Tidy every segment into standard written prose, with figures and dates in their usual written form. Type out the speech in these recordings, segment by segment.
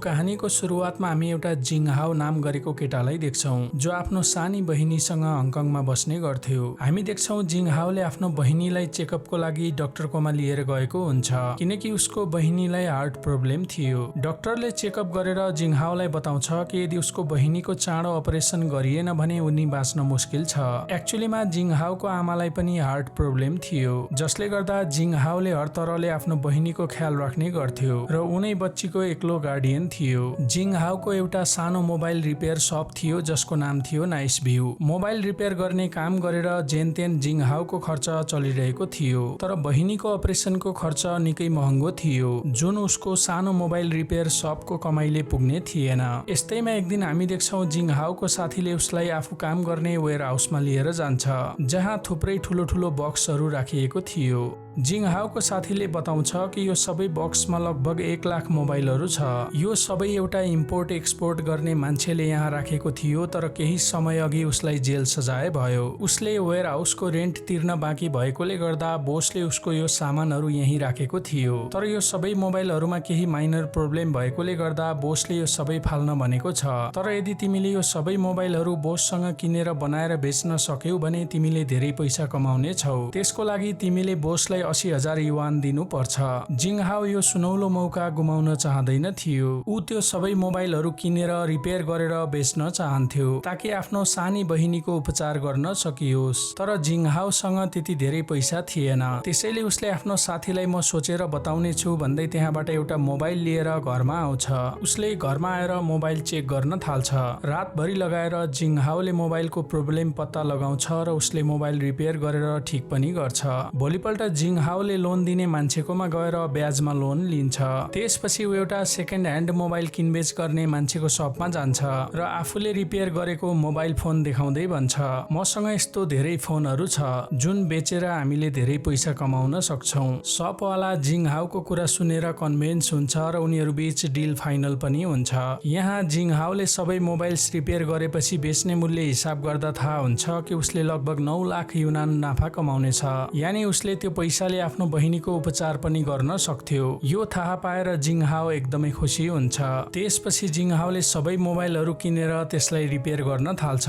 कहानीको सुरुवातमा हामी एउटा जिङहाओ नाम गरेको केटालाई देख्छौं जो आफ्नो सानी बहिनीसँग हङकङमा बस्ने गर्थ्यो। हामी देख्छौं जिङहाओले आफ्नो बहिनीलाई चेकअपको लागि डाक्टरकोमा लिएर गएको हुन्छ किनकि उसको बहिनीलाई हार्ट प्रब्लम थियो। डाक्टरले चेकअप गरेर जिङहाओलाई बताउँछ कि यदि उसको बहिनीको चाँडो अपरेसन गरिएन भने उनी बाँच्न मुस्किल छ। एक्चुअलीमा जिङहाओको आमालाई पनि हार्ट प्रब्लम थियो जसले गर्दा जिङहाओले हर तरहले आफ्नो बहिनीको ख्याल राख्ने गर्थ्यो र उनै बच्चीको एक्लो गार्डियन थियो। जिङहाओको एउटा सानो मोबाइल रिपेयर शप थियो जसको नाम थियो नाइस भ्यू। मोबाइल रिपेयर गर्ने काम गरेर जेनतेन जिङहाओको खर्च चलिरहेको थियो तर बहिनीको अपरेसनको खर्च निकै महँगो थियो जुन उसको सानो मोबाइल रिपेयर शपको कमाइले पुग्ने थिएन। यस्तैमा एक दिन हामी देख्छौं जिङहाओको साथीले उसलाई आफू काम गर्ने वेयर हाउसमा लिएर जान्छ जहाँ थुप्रै ठुलो ठुलो बक्सहरू राखिएको थियो। जिङहाओको साथीले बताउँछ कि यो सबै बक्समा लगभग 1 लाख मोबाइलहरू छ। यो सबै एउटा इम्पोर्ट एक्सपोर्ट गर्ने मान्छेले यहाँ राखेको थियो तर केही समय अघि उसलाई जेल सजाय भयो। उसले वेयर हाउसको रेन्ट तिर्न बाँकी भएकोले गर्दा बोसले उसको यो सामानहरू यही राखेको थियो तर यो सबै मोबाइलहरूमा केही माइनर प्रब्लम भएकोले गर्दा बोसले यो सबै फाल्न भनेको छ। तर यदि तिमीले यो सबै मोबाइलहरू बोससँग किनेर बनाएर बेच्न सक्यौ भने तिमीले धेरै पैसा कमाउने छौ। त्यसको लागि तिमीले बोसलाई 80,000 युवान दिनु पर्छ। जिङहाओ यो सुनौलो मौका गुमाउन चाहदैन थियो। ऊ त्यो सबै मोबाइलहरू किनेर रिपेयर गरेर बेच्न चाहन्थ्यो ताकि आफ्नो सानी बहिनीको उपचार गर्न सकियोस्। तर जिङहाओसँग त्यति धेरै पैसा थिएन त्यसैले उसले आफ्नो साथीलाई म सोचेर बताउने छु भन्दै त्यहाँबाट एउटा मोबाइल लिएर घरमा आउँछ। उसले घरमा आएर मोबाइल चेक गर्न थाल्छ। रातभरि लगाएर जिङहाओले मोबाइलको प्रब्लम पत्ता लगाउँछ र उसले मोबाइल रिपेयर गरेर ठिक पनि गर्छ। भोलिपल्ट जिङहाओले लोन दिने मान्छेकोमा गएर ब्याजमा लोन लिन्छ। त्यसपछि ऊ एउटा सेकेन्ड ह्यान्ड मोबाइल किनबेच गर्ने मान्छेको शपमा जान्छ र आफूले रिपेयर गरेको मोबाइल फोन देखाउँदै भन्छ मसँग यस्तो धेरै फोनहरू छ जुन बेचेर हामीले धेरै पैसा कमाउन सक्छौं। शपवाला जिङहाओको कुरा सुनेर कन्भिन्स हुन्छ र उनीहरू बीच डिल फाइनल पनि हुन्छ। यहाँ जिङहाओले सबै मोबाइल्स रिपेयर गरेपछि बेच्ने मूल्य हिसाब गर्दा थाहा हुन्छ कि उसले लगभग 9 लाख युनान नाफा कमाउनेछ। यानी उसले त्यो पैसाले आफ्नो बहिनीको उपचार पनि गर्न सक्थ्यो। यो थाहा पाएर जिङहाओ एकदमै खुसी हुन्छ। त्यसपछि जिङहाओले सबै मोबाइलहरू किनेर त्यसलाई रिपेयर गर्न थाल्छ।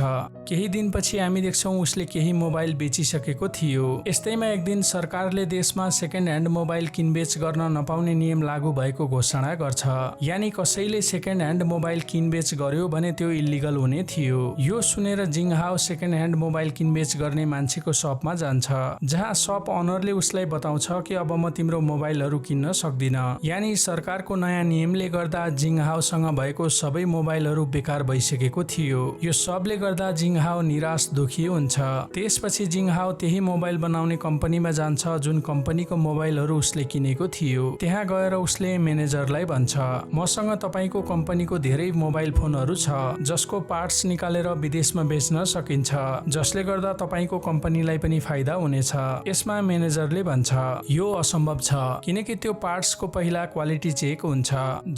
केही दिनपछि हामी देख्छौं उसले केही मोबाइल बेचिसकेको थियो। यस्तैमा एक दिन सरकारले देशमा सेकेन्ड ह्यान्ड मोबाइल किनबेच गर्न नपाउने नियम लागू भएको घोषणा गर्छ। यानी कसैले सेकेन्ड ह्यान्ड मोबाइल किनबेच गर्यो भने त्यो इलिगल हुने थियो। यो सुनेर जिङहाओ सेकेन्ड ह्यान्ड मोबाइल किनबेच गर्ने मान्छेको शपमा जान्छ जहाँ शप अनरले उसलाई बताउँछ कि अब म तिम्रो मोबाइलहरू किन्न सक्दिन। यानी सरकारको नयाँ नियमले गर्दा जिङहाओसँग भएको सबै मोबाइलहरू बेकार भइसकेको थियो। यो सबले गर्दा जिङहाओ निराश दुखी हुन्छ। त्यसपछि जिङहाओ त्यही मोबाइल बनाउने कम्पनीमा जान्छ जुन कम्पनीको मोबाइलहरू उसले किनेको थियो। त्यहाँ गएर उसले म्यानेजरलाई भन्छ मसँग तपाईको कम्पनीको धेरै मोबाइल फोनहरू छ जसको पार्ट्स निकालेर विदेशमा बेच्न सकिन्छ जसले गर्दा तपाईको कम्पनीलाई पनि फाइदा हुनेछ। यसमा म्यानेजरले भन्छ यो असम्भव छ किनकि त्यो पार्ट्सको पहिला क्वालिटी चेक हुन्छ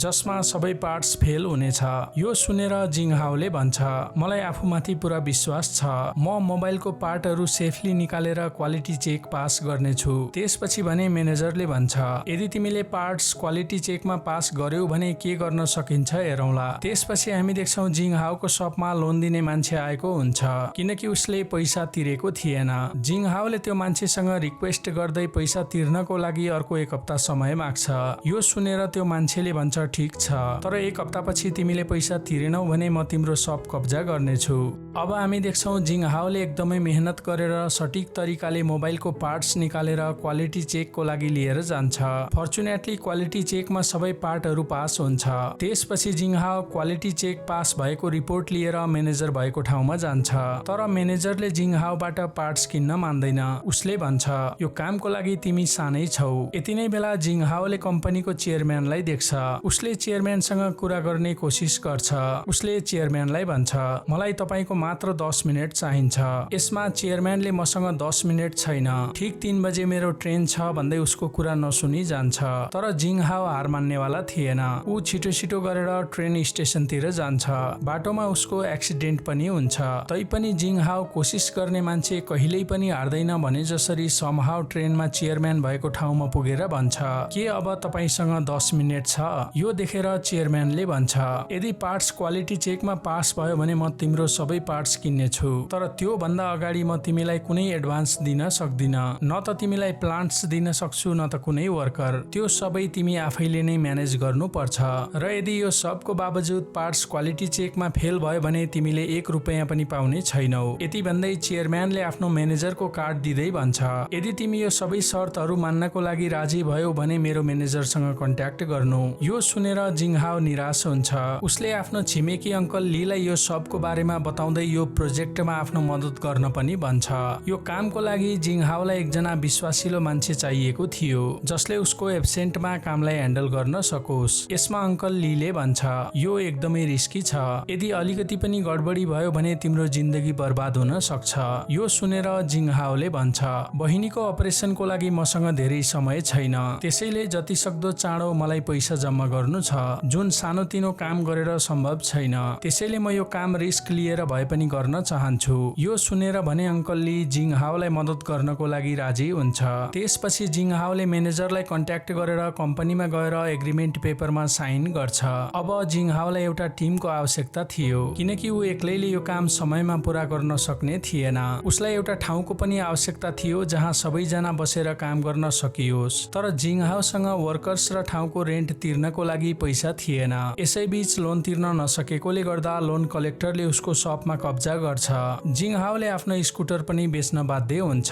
जसमा सबै पार्ट्स फेल हुनेछ। यो सुनेर जिङहाओले भन्छ मलाई आफूमाथि पुरा विश्वास छ म मोबाइलको पार्टहरू सेफली निकालेर क्वालिटी चेक पास गर्नेछु। त्यसपछि भने म्यानेजरले भन्छ यदि तिमीले पार्ट्स क्वालिटी चेकमा पास गर्यौ भने के गर्न सकिन्छ हेरौँला। त्यसपछि हामी देख्छौं जिङहाओको शपमा लोन दिने मान्छे आएको हुन्छ किनकि उसले पैसा तिरेको थिएन। जिङहाओले त्यो मान्छेसँग रिक्वेस्ट गर्दै पैसा तिर्नको लागि अर्को 1 हप्ता समय माग्छ। यो सुनेर त्यो मान्छेले भन्छ ठिक छ तर 1 हप्तापछि तिमीले पैसा तिरेनौ भने म तिम्रो शप कब्जा गर्नेछु। अब हामी देख्छौं जिङहाओले एकदमै मेहनत गरेर सठिक तरिकाले मोबाइलको पार्ट्स निकालेर क्वालिटी चेकको लागि लिएर जान्छ। फर्चुनेटली क्वालिटी चेकमा सबै पार्टहरू पास हुन्छ। त्यसपछि जिङहाओ क्वालिटी चेक पास भएको रिपोर्ट लिएर म्यानेजर भएको ठाउँमा जान्छ तर म्यानेजरले जिङहाओबाट पार्ट्स किन्न मान्दैन। उसले भन्छ यो कामको लागि तिमी सानै छौ। यति नै बेला जिङहाओले कम्पनीको चेयरम्यानलाई देख्छ। उसले चेयरम्यानसँग कुरा गर्ने कोसिस गर्छ। उसले चेयरम्यानलाई भन्छ मलाई तपाईको मात्र 10 मिनेट चाहिन्छ। यसमा चेयरम्यानले मसँग 10 मिनेट छैन ठिक 3 बजे मेरो ट्रेन छ भन्दै उसको कुरा नसुनी जान्छ। तर जिङहाओ हार मान्नेवाला थिएन। ऊ छिटो छिटो गरेर ट्रेन स्टेसनतिर जान्छ। बाटोमा उसको एक्सिडेन्ट पनि हुन्छ तैपनि जिङहाओ कोसिस गर्ने मान्छे कहिल्यै पनि हार्दैन भने जसरी समहाउ ट्रेनमा मिनेटमा चेयरम्यान भएको ठाउँमा पुगेर भन्छ, के अब तपाईसँग 10 मिनेट छ? यो देखेर चेयरम्यानले भन्छ, यदि पार्ट्स क्वालिटी चेकमा पास भयो भने म तिम्रो सबै पार्ट्स किन्नेछु, तर त्यो भन्दा अगाडि म तिमीलाई कुनै एडभान्स दिन सक्दिन। न त तिमीलाई प्लान्ट्स दिन सक्छु न त कुनै वर्कर। त्यो सबै तिमी आफैले नै म्यानेज गर्नुपर्छ र यदि यो सबको बावजुद पार्ट्स क्वालिटी चेकमा फेल भयो भने तिमीले 1 रुपैयाँ पनि पाउने छैनौ। यति भन्दै चेयरम्यानले आफ्नो म्यानेजरको कार्ड दिँदै भन्छ, यदि तिमी यो सबै शर्तहरू मान्नको लागि राजी भयो भने मेरो म्यानेजरसँग कन्ट्याक्ट गर्नु। यो सुनेर जिङहाओ निराश हुन्छ। उसले आफ्नो छिमेकी अङ्कल लीलाई यो सबको बारेमा बताउँदै यो प्रोजेक्टमा आफ्नो मद्दत गर्न पनि भन्छ। यो कामको लागि जिङहाओलाई एकजना विश्वासिलो मान्छे चाहिएको थियो जसले उसको एब्सेन्टमा कामलाई ह्यान्डल गर्न सकोस्। यसमा अङ्कल लीले भन्छ, यो एकदमै रिस्की छ, यदि अलिकति पनि गडबडी भयो भने तिम्रो जिन्दगी बर्बाद हुन सक्छ। यो सुनेर जिङहाओले भन्छ, बहिनीको अपरेसनको लागि मसँग धेरै समय छैन, त्यसैले जति सक्दो चाँडो मलाई पैसा जम्मा गर्नु छ, जुन सानोतिनो काम गरेर सम्भव छैन। त्यसैले म यो काम रिस्क लिएर भए पनि गर्न चाहन्छु। यो सुनेर भने अङ्कल ली जिङहाओलाई मद्दत गर्नको लागि राजी हुन्छ। त्यसपछि जिङहाओले म्यानेजरलाई कन्ट्याक्ट गरेर कम्पनीमा गएर एग्रिमेन्ट पेपरमा साइन गर्छ। अब जिङहाओलाई एउटा टिमको आवश्यकता थियो किनकि ऊ एक्लैले यो काम समयमा पूरा गर्न सक्ने थिएन। उसलाई एउटा ठाउँको पनि आवश्यकता थियो जहाँ सबैजना बसेर काम गर्न सकियोस्, तर जिङहाओसँग वर्कर्स र ठाउँको रेन्ट तिर्नको लागि पैसा थिएन। यसैबीच लोन तिर्न नसकेकोले गर्दा लोन कलेक्टरले उसको शपमा कब्जा गर्छ। जिङहाओले आफ्नो स्कुटर पनि बेच्न बाध्य हुन्छ।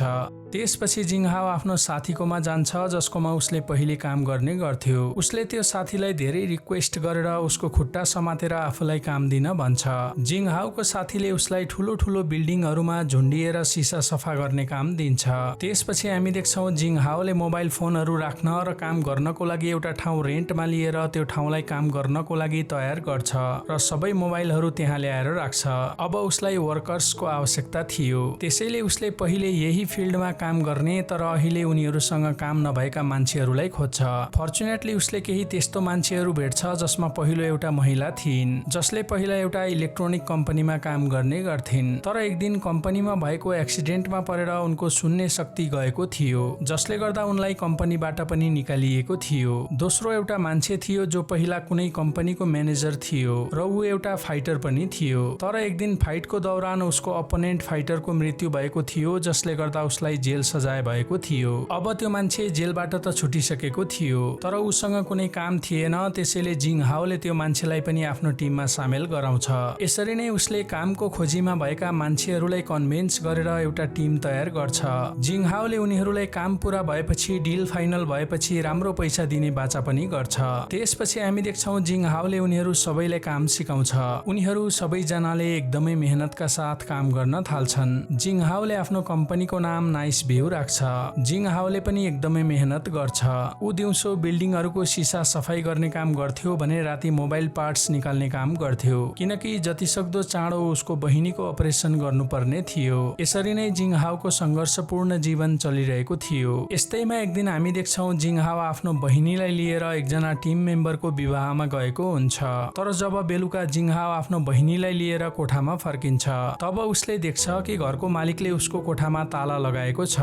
त्यसपछि जिङहाओ आफ्नो साथीकोमा जान्छ जसकोमा उसले पहिले काम गर्ने गर्थ्यो। उसले त्यो साथीलाई धेरै रिक्वेस्ट गरेर उसको खुट्टा समातेर आफूलाई काम दिन भन्छ। जिङहाओको साथीले उसलाई ठुलो ठुलो बिल्डिङहरूमा झुन्डिएर सिसा सफा गर्ने काम दिन्छ। त्यसपछि हामी देख्छौँ जिङहाओले मोबाइल फोनहरू राख्न र काम गर्नको लागि एउटा ठाउँ रेन्टमा लिएर त्यो ठाउँलाई काम गर्नको लागि तयार गर्छ र सबै मोबाइलहरू त्यहाँ ल्याएर राख्छ। अब उसलाई वर्कर्सको आवश्यकता थियो, त्यसैले उसले पहिले यही फिल्डमा काम गर्ने तर अहिले उनीहरूसँग काम नभएका मान्छेहरूलाई खोज्छ। फर्चुनेटली उसले केही त्यस्तो मान्छेहरू भेट्छ जसमा पहिलो एउटा महिला थिइन् जसले पहिला एउटा इलेक्ट्रोनिक कम्पनीमा काम गर्ने गर्थिन्, तर एक दिन कम्पनीमा भएको एक्सिडेन्टमा परेर उनको सुन्ने शक्ति गएको थियो जसले गर्दा उनलाई कम्पनीबाट पनि निकालिएको थियो। दोस्रो एउटा मान्छे थियो जो पहिला कुनै कम्पनीको म्यानेजर थियो र ऊ एउटा फाइटर पनि थियो, तर एक दिन फाइटको दौरान उसको अपोनेन्ट फाइटरको मृत्यु भएको थियो जसले गर्दा उसलाई जेल सजाय भएको थियो। अब त्यो मान्छे जेलबाट त छुटिसकेको थियो तर उसँग कुनै काम थिएन, त्यसैले जिङहाओले त्यो मान्छेलाई पनि आफ्नो टिममा सामेल गराउँछ। यसरी नै उसले कामको खोजीमा भएका मान्छेहरूलाई कन्भिन्स गरेर एउटा टिम तयार गर्छ। जिङहाओले उनीहरूलाई काम पूरा भएपछि डिल फाइनल भएपछि राम्रो पैसा दिने बाचा पनि गर्छ। त्यसपछि हामी देख्छौँ जिङहाओले उनीहरू सबैलाई काम सिकाउँछ। उनीहरू सबैजनाले एकदमै मेहनतका साथ काम गर्न थाल्छन्। जिङहाओले आफ्नो कम्पनीको नाम नाइस भ्यू राख्छ। जिङहाओले पनि एकदमै मेहनत गर्छ। ऊ दिउँसो बिल्डिङहरूको सिसा सफाई गर्ने काम गर्थ्यो भने राति मोबाइल पार्ट्स निकाल्ने काम गर्थ्यो किनकि जतिसक्दो चाँडो उसको बहिनीको अपरेसन गर्नुपर्ने थियो। यसरी नै जिङहाओको सङ्घर्षपूर्ण जीवन चलिरहेको थियो। यस्तैमा एक दिन हामी देख्छौँ जिङहाओ आफ्नो बहिनीलाई लिएर एकजना टिम मेम्बरको विवाहमा गएको हुन्छ, तर जब बेलुका जिङहाओ आफ्नो बहिनीलाई लिएर कोठामा फर्किन्छ तब उसले देख्छ कि घरको मालिकले उसको कोठामा ताला लगाएको छ।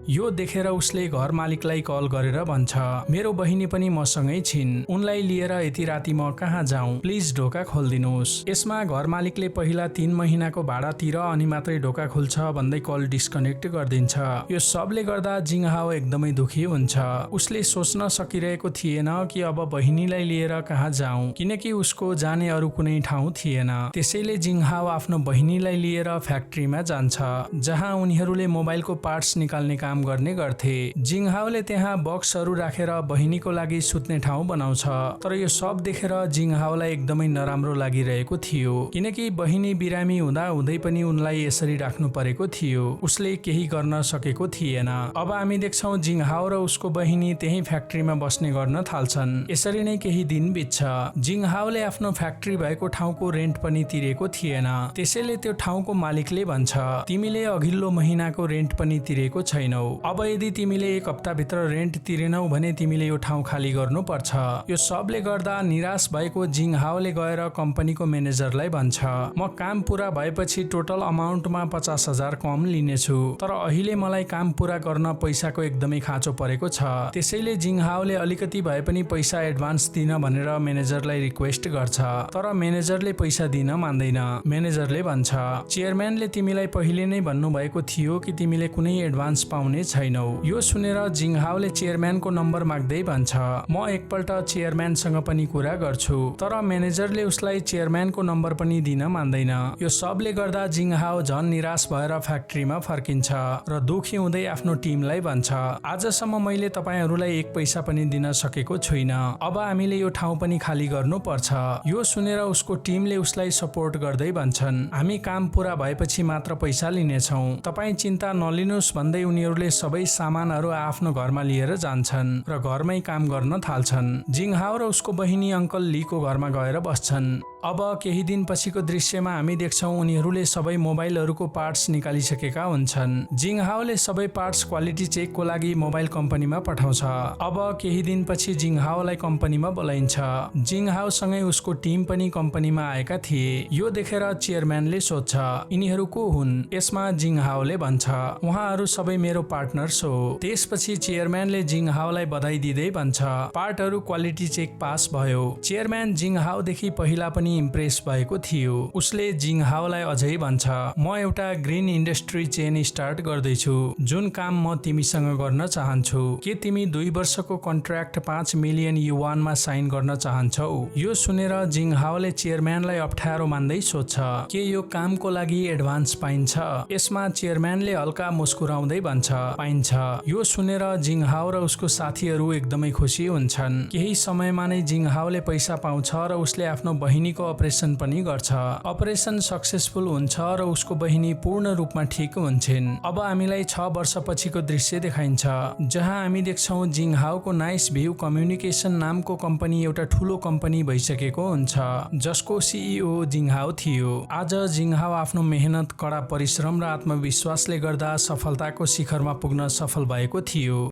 यो देखेर उसले घर मालिकलाई कल गरेर भन्छ, मेरो बहिनी पनि मसँगै छिन्, उनलाई लिएर यति राति म कहाँ जाउँ, प्लिज ढोका खोलिदिनुहोस्। यसमा घर मालिकले पहिला 3 महिनाको भाडा तिर अनि मात्रै ढोका खोल्छ भन्दै कल डिस्कनेक्ट गरिदिन्छ। यो सबले गर्दा जिङहाओ एकदमै दुखी हुन्छ। उसले सोच्न सकिरहेको थिएन कि अब बहिनीलाई लिएर कहाँ जाउँ किनकि उसको जाने अरू कुनै ठाउँ थिएन। त्यसैले जिङहाओ आफ्नो बहिनीलाई लिएर फ्याक्ट्रीमा जान्छ जहाँ उनीहरूले मोबाइलको पार्ट्स निकाल्ने काम गर्ने गर्थे। जिङहाओले त्यहाँ बक्सहरू राखेर बहिनीको लागि सुत्ने ठाउँ बनाउँछ, तर यो सब देखेर जिङहाओलाई एकदमै नराम्रो लागिरहेको थियो किनकि बहिनी बिरामी हुँदा हुँदै पनि उनलाई यसरी राख्नु परेको थियो। उसले केही गर्न सकेको थिएन। अब हामी देख्छौँ जिङहाओ र उसको बहिनी त्यही फ्याक्ट्रीमा बस्ने गर्न थाल्छन्। यसरी नै केही दिन बित्छ। जिङहाओले आफ्नो फ्याक्ट्री भएको ठाउँको रेन्ट पनि तिरेको थिएन, त्यसैले त्यो ठाउँको मालिकले भन्छ, तिमीले अघिल्लो महिनाको रेन्ट पनि तिरेको छैनौ, अब यदि तिमीले 1 हप्ताभित्र रेन्ट तिरेनौ भने तिमीले यो ठाउँ खाली गर्नुपर्छ। यो सबले गर्दा निराश भएको जिङहाओले गएर कम्पनीको म्यानेजरलाई भन्छ, म काम पूरा भएपछि टोटल अमाउन्टमा 50,000 कम लिनेछु, तर अहिले मलाई काम पूरा गर्न पैसाको एकदमै खाँचो परेको छ। त्यसैले जिङहाओले अलिकति भए पनि पैसा एडभान्स दिन भनेर म्यानेजरलाई रिक्वेस्ट गर्छ, तर म्यानेजरले पैसा दिन मान्दैन। म्यानेजरले भन्छ, चेयरम्यानले तिमीलाई पहिले नै भन्नुभएको थियो कि तिमीले कुनै एडभान्स पाउने छैनौ। यो सुनेर जिङहाओले चेयरम्यानको नम्बर माग्दै भन्छ, म एकपल्ट चेयरम्यानसँग पनि कुरा गर्छु। तर म्यानेजरले उसलाई चेयरम्यानको नम्बर पनि दिन मान्दैन। यो सबले गर्दा जिङहाओ झन निराश भएर फ्याक्ट्रीमा फर्किन्छ र दुखी हुँदै आफ्नो टिमलाई भन्छ, आजसम्म मैले तपाईहरुलाई एक पैसा पनि दिन सकेको छुइनँ, अब हामीले यो ठाउँ पनि खाली गर्नुपर्छ। यो सुनेर उसको टिमले उसलाई सपोर्ट गर्दै भन्छन्, हामी काम पूरा भएपछि मात्र पैसा लिनेछौँ, तपाईँ चिन्ता नलिनुहोस् भन्दै उनीहरूले सबै सामानहरू आफ्नो घरमा लिएर जान्छन् र घरमै काम गर्न थाल्छन्। जिङहाओ र उसको बहिनी अङ्कल लीको घरमा गएर बस्छन्। अब केही दिन पछिको दृश्यमा हामी देख्छौँ उनीहरूले सबै मोबाइलहरूको पार्ट्स निकालिसकेका हुन्छन्। जिङहाओले सबै पार्ट्स क्वालिटी चेकको लागि मोबाइल कम्पनीमा पठाउँछ। अब केही दिनपछि जिङहाओलाई कम्पनीमा बोलाइन्छ। जिङहाओसँगै उसको टिम पनि कम्पनीमा आएका थिए। यो देखेर चेयरम्यानले सोध्छ, यिनीहरू को हुन्? यसमा जिङहाओले भन्छ, उहाँहरू सबै मेरो पार्टनर्स हो। त्यसपछि चेयरम्यानले जिङहाओलाई बधाई दिँदै भन्छ, पार्टहरू क्वालिटी चेक पास भयो। चेयरम्यान जिङहाओदेखि पहिला पनि इम्प्रेस भएको थियो। उसले जिङहाओलाई अझै भन्छ, म एउटा ग्रीन इन्डस्ट्री चेन स्टार्ट गर्दैछु, जुन काम म तिमीसँग गर्न चाहन्छु। के तिमी 2 वर्षको कन्ट्र्याक्ट 5 मिलियन युवानमा साइन गर्न चाहन्छौ? यो सुनेर जिङहाओले चेयरम्यानलाई अप्ठ्यारो मान्दै सोध्छ, के यो कामको लागि एडभान्स पाइन्छ? यसमा चेयरम्यानले हल्का मुस्कुराउँदै भन्छ, पाइन्छ। यो सुनेर जिङहाओ र उसको साथीहरू एकदमै खुसी हुन्छन्। केही समयमा नै जिङहाओले पैसा पाउँछ र उसले आफ्नो बहिनीको अपरेसन पनि गर्छ। अपरेसन सक्सेसफुल हुन्छ र उसको बहिनी पूर्ण रूपमा ठीक हुन्छन्। अब हामीलाई 6 वर्षपछिको दृश्य देखाइन्छ, जहाँ हामी देख्छौँ जिङहाओको नाइस भ्यू कम्युनिकेसन नामको कम्पनी एउटा ठुलो कम्पनी भइसकेको हुन्छ, जसको सिइओ जिङहाओ थियो। आज जिङहाओ आफ्नो मेहनत, कडा परिश्रम र आत्मविश्वासले गर्दा सफलताको शिखरमा पुग्न सफल भएको थियो।